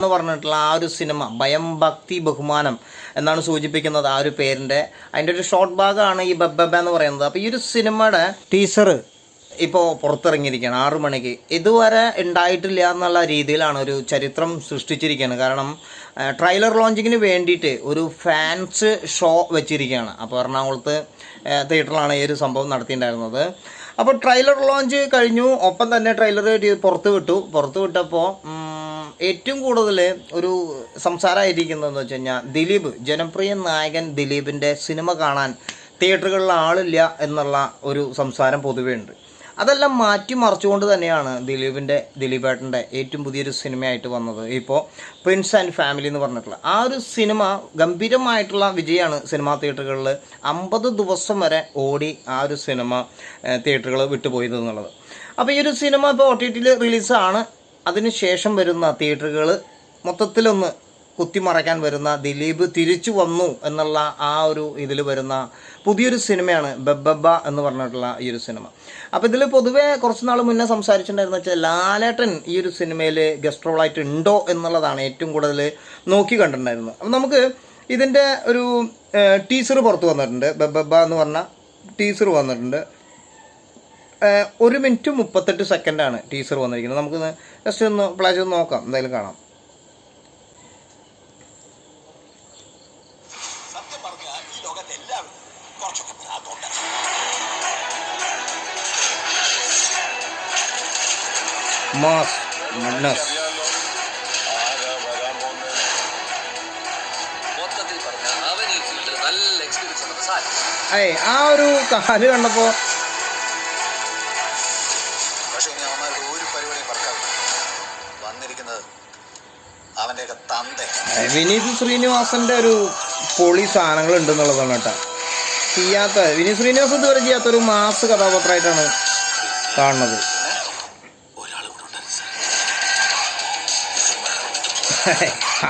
എന്ന് പറഞ്ഞിട്ടുള്ള ആ ഒരു സിനിമ ഭയം ഭക്തി ബഹുമാനം എന്നാണ് സൂചിപ്പിക്കുന്നത് ആ ഒരു പേരിൻ്റെ. അതിൻ്റെ ഒരു ഷോർട്ട് ഭാഗമാണ് ഈ ബബ്ബ എന്ന് പറയുന്നത്. അപ്പോൾ ഈ ഒരു സിനിമയുടെ ടീസർ ഇപ്പോൾ പുറത്തിറങ്ങിയിരിക്കുകയാണ് 6 മണിക്ക്. ഇതുവരെ ഉണ്ടായിട്ടില്ല എന്നുള്ള രീതിയിലാണ് ഒരു ചരിത്രം സൃഷ്ടിച്ചിരിക്കുകയാണ്. കാരണം ട്രെയിലർ ലോഞ്ചിങ്ങിന് വേണ്ടിയിട്ട് ഒരു ഫാൻസ് ഷോ വെച്ചിരിക്കുകയാണ്. അപ്പോൾ എറണാകുളത്ത് തിയേറ്ററിലാണ് ഈ ഒരു സംഭവം നടത്തിയിട്ടുണ്ടായിരുന്നത്. അപ്പോൾ ട്രെയിലർ ലോഞ്ച് കഴിഞ്ഞു, ഒപ്പം തന്നെ ട്രെയിലർ പുറത്ത് വിട്ടപ്പോൾ ഏറ്റവും കൂടുതൽ ഒരു സംസാരമായിരിക്കുന്നതെന്ന് വെച്ച് കഴിഞ്ഞാൽ ദിലീപ്, ജനപ്രിയ നായകൻ ദിലീപിൻ്റെ സിനിമ കാണാൻ തിയേറ്ററുകളിൽ ആളില്ല എന്നുള്ള ഒരു സംസാരം പൊതുവേ ഉണ്ട്. അതെല്ലാം മാറ്റിമറിച്ചുകൊണ്ട് തന്നെയാണ് ദിലീപേട്ടൻ്റെ ഏറ്റവും പുതിയൊരു സിനിമയായിട്ട് വന്നത് ഇപ്പോൾ പ്രിൻസ് ആൻഡ് ഫാമിലി എന്ന് പറഞ്ഞിട്ടുള്ള ആ ഒരു സിനിമ. ഗംഭീരമായിട്ടുള്ള വിജയമാണ് സിനിമാ തിയേറ്ററുകളിൽ. 50 ദിവസം വരെ ഓടി ആ ഒരു സിനിമ തിയേറ്ററുകൾ വിട്ടുപോയത് എന്നുള്ളത്. അപ്പോൾ ഈ ഒരു സിനിമ ഇപ്പോൾ OTT റിലീസാണ്. അതിനുശേഷം വരുന്ന തിയേറ്ററുകൾ മൊത്തത്തിലൊന്ന് കുത്തിമറയ്ക്കാൻ വരുന്ന ദിലീപ് തിരിച്ചു വന്നു എന്നുള്ള ആ ഒരു ഇതിൽ വരുന്ന പുതിയൊരു സിനിമയാണ് ബബ്ബ എന്ന് പറഞ്ഞിട്ടുള്ള ഈ ഒരു സിനിമ. അപ്പോൾ ഇതിൽ പൊതുവേ കുറച്ച് നാൾ മുന്നേ സംസാരിച്ചിട്ടുണ്ടായിരുന്നു വെച്ചാൽ ലാലേട്ടൻ ഈ ഒരു സിനിമയിൽ ഗസ്റ്റ് റോളായിട്ട് ഉണ്ടോ എന്നുള്ളതാണ് ഏറ്റവും കൂടുതൽ നോക്കി കണ്ടിട്ടുണ്ടായിരുന്നത്. അപ്പോൾ നമുക്ക് ഇതിൻ്റെ ഒരു ടീസർ പുറത്ത് വന്നിട്ടുണ്ട്. ബബ്ബ എന്ന് പറഞ്ഞ ടീസർ വന്നിട്ടുണ്ട്. 1 മിനിറ്റ് 38 സെക്കൻഡാണ് ടീസർ വന്നിരിക്കുന്നത്. നമുക്ക് ജസ്റ്റ് ഒന്ന് പ്ലേ ചെയ്ത് നോക്കാം, എന്തായാലും കാണാം. മാസ് മഡ്നസ് ആ ഒരു കാല് കണ്ടപ്പോ വിനീത് ശ്രീനിവാസന്റെ ഒരു പൊളി സാധനങ്ങൾ ഉണ്ടെന്നുള്ളതാണ് കേട്ടോ. വിനീത് ശ്രീനിവാസൻ ഇതുവരെ ചെയ്യാത്തൊരു മാസ് കഥാപാത്രമായിട്ടാണ് കാണുന്നത്.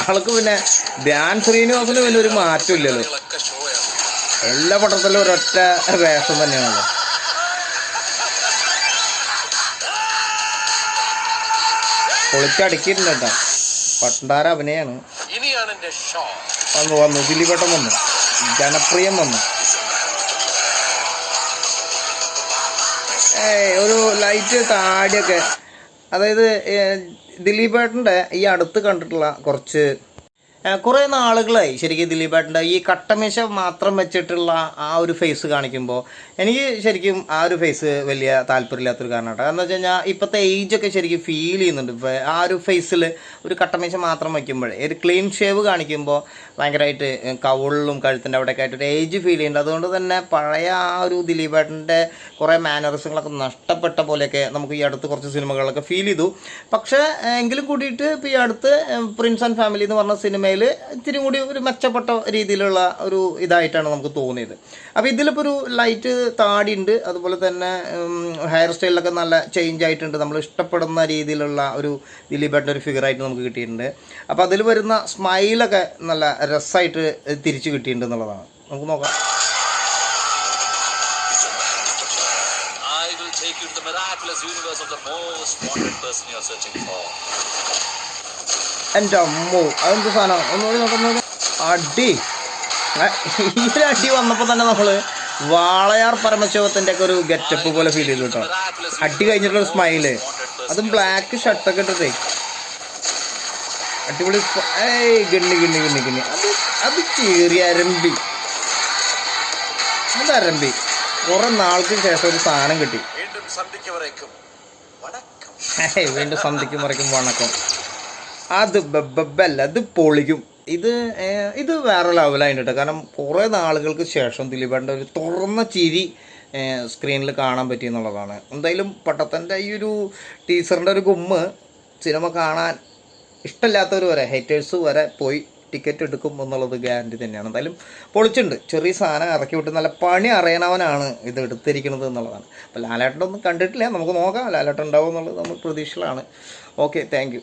ആൾക്ക് പിന്നെ ധ്യാൻ ശ്രീനിവാസന് പിന്നെ ഒരു മാറ്റം ഇല്ലല്ലോ. എല്ലാ പട്ടത്തിലും ഒരൊറ്റ വേഷം തന്നെയാണല്ലോ. പൊളിച്ചടുക്കിയിട്ടുണ്ട് കേട്ടോ. പണ്ടാര അഭിനയാണ്. വന്നു ദിലീപേട്ടൻ വന്നു, ജനപ്രിയം വന്നു. ഒരു ലൈറ്റ് താടിയൊക്കെ, അതായത് ദിലീപേട്ടൻ്റെ ഈ അടുത്ത് കണ്ടിട്ടുള്ള കുറേ നാളുകളായി ശരിക്കും ദിലീപേട്ടൻ്റെ ഈ കട്ടമീശ മാത്രം വെച്ചിട്ടുള്ള ആ ഒരു ഫേസ് കാണിക്കുമ്പോൾ എനിക്ക് ശരിക്കും ആ ഒരു ഫേസ് വലിയ താല്പര്യമില്ലാത്തൊരു കാരണമാണ്. കാരണം എന്ന് വെച്ച് കഴിഞ്ഞാൽ ഇപ്പോഴത്തെ ഏജൊക്കെ ശരിക്കും ഫീൽ ചെയ്യുന്നുണ്ട്. ഇപ്പോൾ ആ ഒരു ഫേസിൽ ഒരു കട്ടമീശ മാത്രം വയ്ക്കുമ്പോഴേ ഒരു ക്ലീൻ ഷേവ് കാണിക്കുമ്പോൾ ഭയങ്കരമായിട്ട് കവിളിലും കഴുത്തിൻ്റെ അവിടെയൊക്കെ ആയിട്ടൊരു ഏജ് ഫീൽ ചെയ്യുന്നുണ്ട്. അതുകൊണ്ട് തന്നെ പഴയ ആ ഒരു ദിലീപേട്ടൻ്റെ കുറേ മാനറിസങ്ങളൊക്കെ നഷ്ടപ്പെട്ട പോലെയൊക്കെ നമുക്ക് ഈ അടുത്ത് കുറച്ച് സിനിമകളിലൊക്കെ ഫീൽ ചെയ്തു. പക്ഷേ എങ്കിലും കൂടിയിട്ട് ഇപ്പോൾ ഈ അടുത്ത് പ്രിൻസ് ആൻഡ് ഫാമിലി എന്ന് പറഞ്ഞ സിനിമയിൽ ഇത്തിരി കൂടി ഒരു മെച്ചപ്പെട്ട രീതിയിലുള്ള ഒരു ഇതായിട്ടാണ് നമുക്ക് തോന്നിയത്. അപ്പോൾ ഇതിലിപ്പോൾ ഒരു ലൈറ്റ് താടി ഉണ്ട്, അതുപോലെ തന്നെ ഹെയർ സ്റ്റൈലിലൊക്കെ നല്ല ചേഞ്ച് ആയിട്ടുണ്ട്. നമ്മൾ ഇഷ്ടപ്പെടുന്ന രീതിയിലുള്ള ഒരു ദിലീപേട്ടൻ്റെ ഒരു ഫിഗറായിട്ട് നമുക്ക് കിട്ടിയിട്ടുണ്ട്. അപ്പോൾ അതിൽ വരുന്ന സ്മൈലൊക്കെ നല്ല രസമായിട്ട് തിരിച്ച് കിട്ടിയിട്ടുണ്ട് എന്നുള്ളതാണ്. നമുക്ക് നോക്കാം. എൻ്റെ അമ്മോ, അതെന്ത് സാധനം ഒന്നുകൂടി നോക്കുന്നത്. അടി ഈ ഒരു അടി വന്നപ്പോൾ തന്നെ നമ്മൾ വാളയാർ പരമശിവത്തിൻ്റെ ഒക്കെ ഒരു ഗെറ്റപ്പ് പോലെ ഫീൽ ചെയ്തു കേട്ടോ. അടി കഴിഞ്ഞിട്ടുള്ള സ്മൈല്, അതും ബ്ലാക്ക് ഷർട്ടൊക്കെ ഇട്ടിട്ടേ അടിപൊളി. ഗണ്ണി അത് ചേറിയ അരമ്പി, അതരമ്പി. കുറെ നാൾക്ക് ശേഷം ഒരു സാധനം കിട്ടി. വീണ്ടും സന്ധിക്കും വരയ്ക്കും വണക്കം. അത് ബബ്ബല്ല, അത് പൊളിക്കും. ഇത് വേറെ ലെവലായിട്ട് കേട്ടോ. കാരണം കുറേ നാളുകൾക്ക് ശേഷം ദിലീപേട്ടൻ്റെ ഒരു തുറന്ന ചിരി സ്ക്രീനിൽ കാണാൻ പറ്റിയെന്നുള്ളതാണ്. എന്തായാലും പട്ടത്തൻ്റെ ഈ ഒരു ടീച്ചറിൻ്റെ ഒരു ഗുമ്മ് സിനിമ കാണാൻ ഇഷ്ടമില്ലാത്തവർ വരെ, ഹേറ്റേഴ്സ് വരെ പോയി ടിക്കറ്റ് എടുക്കും എന്നുള്ളത് ഗ്യാരണ്ടി തന്നെയാണ്. എന്തായാലും പൊളിച്ചുണ്ട്. ചെറിയ സാധനം ഇറക്കി വിട്ട് നല്ല പണി അറിയണവനാണ് ഇത് എടുത്തിരിക്കുന്നത് എന്നുള്ളതാണ്. അപ്പോൾ ലാലേട്ടനൊന്നും കണ്ടിട്ടില്ല, നമുക്ക് നോക്കാം ലാലേട്ടൻ ഉണ്ടാവും എന്നുള്ളത് നമ്മൾ പ്രതീക്ഷയിലാണ്. Okay, thank you.